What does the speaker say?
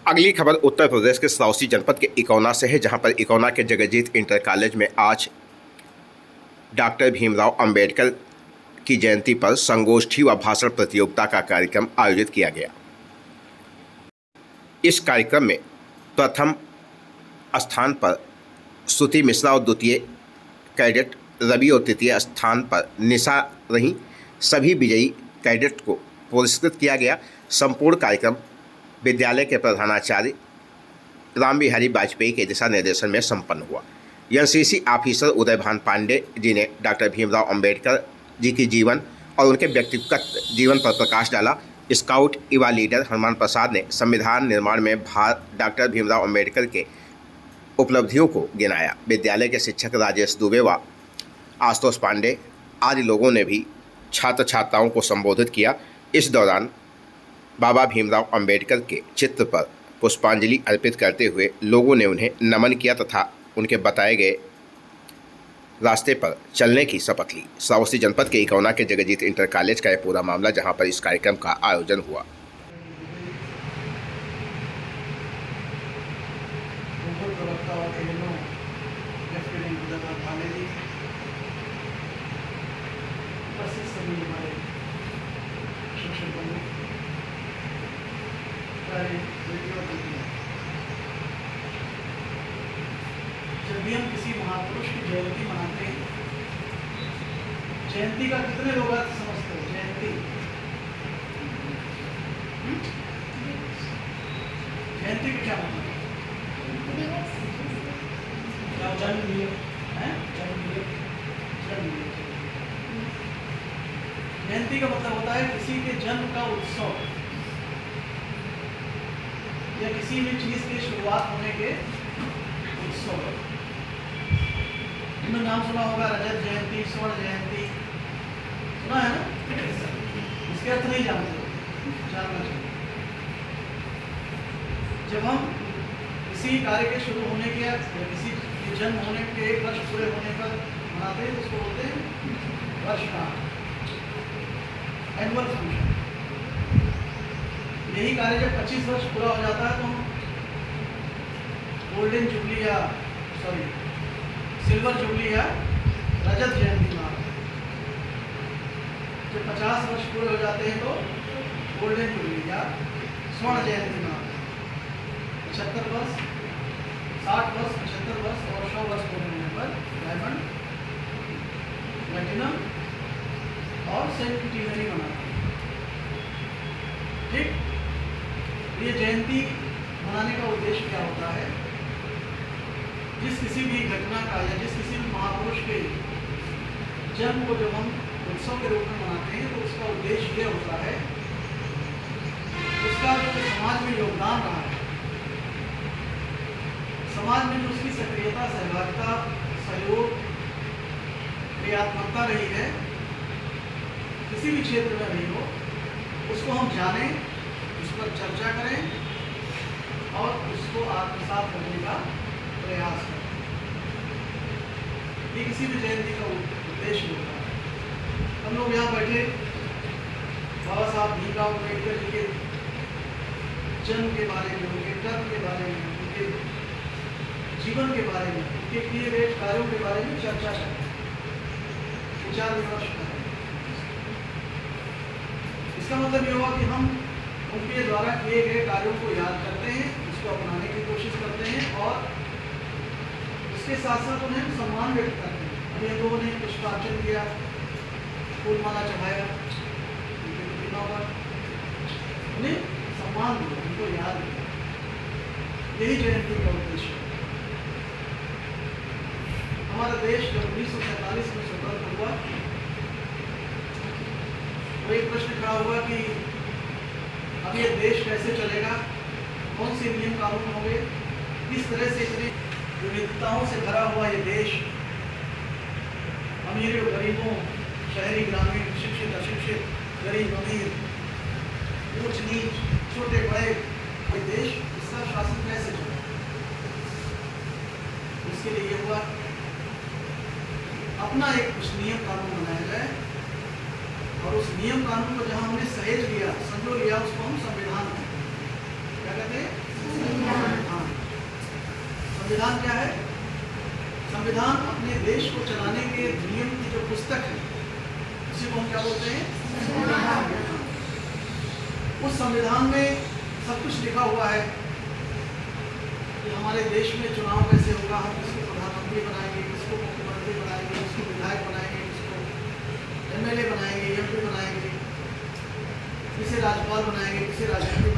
अगली खबर उत्तर प्रदेश के श्रावस्ती जनपद के इकौना से है, जहां पर इकौना के जगजीत इंटर कॉलेज में आज डॉक्टर भीमराव अंबेडकर की जयंती पर संगोष्ठी व भाषण प्रतियोगिता का कार्यक्रम आयोजित किया गया। इस कार्यक्रम में प्रथम स्थान पर श्रुति मिश्रा और द्वितीय कैडेट रवि और तृतीय स्थान पर निशा रहीं। सभी विजयी कैडेट को पुरस्कृत किया गया। संपूर्ण कार्यक्रम विद्यालय के प्रधानाचार्य राम बिहारी वाजपेयी के दिशा निर्देशन में संपन्न हुआ। एनसीसी ऑफिसर उदयभान पांडे जी ने डॉक्टर भीमराव अंबेडकर जी की जीवन और उनके व्यक्तिगत जीवन पर प्रकाश डाला। स्काउट युवा लीडर हनुमान प्रसाद ने संविधान निर्माण में डॉक्टर भीमराव अंबेडकर के उपलब्धियों को गिनाया। विद्यालय के शिक्षक राजेश दुबे व आशुतोष पांडे आदि लोगों ने भी छात्र छात्राओं को संबोधित किया। इस दौरान बाबा भीमराव अंबेडकर के चित्र पर पुष्पांजलि अर्पित करते हुए लोगों ने उन्हें नमन किया तथा उनके बताए गए रास्ते पर चलने की शपथ ली। श्रावस्ती जनपद के इकौना के जगजीत इंटर कॉलेज का यह पूरा मामला, जहां पर इस कार्यक्रम का आयोजन हुआ। जब भी हम किसी महापुरुष की जयंती मनाते हैं, जयंती का कितने लोग अर्थ समझते हो? जयंती जयंती का क्या मतलब है? जन्म दिवस है, जयंती का मतलब होता है किसी के जन्म का उत्सव या किसी भी चीज की शुरुआत होने के उत्सव। इनमें नाम सुना होगा, रजत जयंती, स्वर्ण जयंती, सुना है ना? इसके अर्थ नहीं जानते, जानना चाहिए। जब हम किसी कार्य के शुरू होने के या किसी के जन्म होने के 1 वर्ष पूरे होने पर मनाते हैं तो उसको बोलते हैं वर्षगांठ, एनुअल फंक्शन। यही कार्य जब 25 वर्ष पूरा हो जाता है तो हम गोल्डन जुबली या सिल्वर जुबली या रजत जयंती मनाते हैं। जब 50 वर्ष पूरे हो जाते हैं तो गोल्डन जुबली या स्वर्ण जयंती मनाते हैं। 75 वर्ष, 60 वर्ष, 75 वर्ष और 100 वर्ष पूरे होने पर डायमंड, प्लैटिनम और सेंटिनरी मनाते हैं। ठीक, ये जयंती मनाने का उद्देश्य क्या होता है? जिस किसी भी घटना का या जिस किसी भी महापुरुष के जन्म को जब हम उत्सव के रूप में मनाते हैं तो उसका उद्देश्य ये होता है, उसका जो समाज में योगदान रहा है, समाज में जो उसकी सक्रियता, सहभागिता, सहयोग, क्रियात्मकता रही है, किसी भी क्षेत्र में रही हो, उसको हम जानें, उस पर चर्चा करें और उसको आत्मसात करने का प्रयास करें। ये किसी भी जयंती का उद्देश्य होता है। हम लोग यहाँ बैठे बाबा साहब भीमराव अंबेडकर जी के जन्म के बारे में, उनके कर्म के बारे में, उनके जीवन के बारे में, उनके किए गए कार्यों के बारे में चर्चा करें, विचार विमर्श करें। इसका मतलब ये हुआ कि हम उनके द्वारा किए गए कार्यों को याद करते हैं, उसको अपनाने की कोशिश करते हैं और उसके साथ साथ उन्हें सम्मान व्यक्त करते हैं। अभी हम लोगों ने पुष्पार्चन किया, फूलमाला चढ़ाया उनके प्रतिमा पर, उन्हें सम्मान दिया, उनको याद किया। यही जयंती का उद्देश्य है। हमारा देश जब 1947 में स्वतंत्र हुआ तो एक प्रश्न खड़ा हुआ कि अब ये देश कैसे चलेगा, कौन से नियम कानून होंगे, किस तरह से इतनी विविधताओं से भरा हुआ ये देश, अमीर और गरीबों, शहरी ग्रामीण, शिक्षित अशिक्षित, गरीब अमीर, ऊंच नीच, छोटे बड़े, ये देश, इसका शासन कैसे चलेगा? इसके लिए ये हुआ अपना एक कुछ नियम कानून बनाया जाए और उस नियम कानून को जहाँ हमने सहेज लिया, संजो लिया, उसको हम संविधान कहते हैं। क्या कहते हैं? संविधान क्या है? संविधान अपने देश को चलाने के नियम की जो पुस्तक है, उसी को हम क्या बोलते हैं? संविधान। उस संविधान में सब कुछ लिखा हुआ है कि हमारे देश में चुनाव कैसे होगा, हम किसको प्रधानमंत्री बनाएंगे, किसको मुख्यमंत्री बनाएंगे, किसको विधायक बनाएंगे, किसको MLA बनाएंगे, MP बनाएंगे, किसे राज्यपाल बनाएंगे, किसे राष्ट्रपति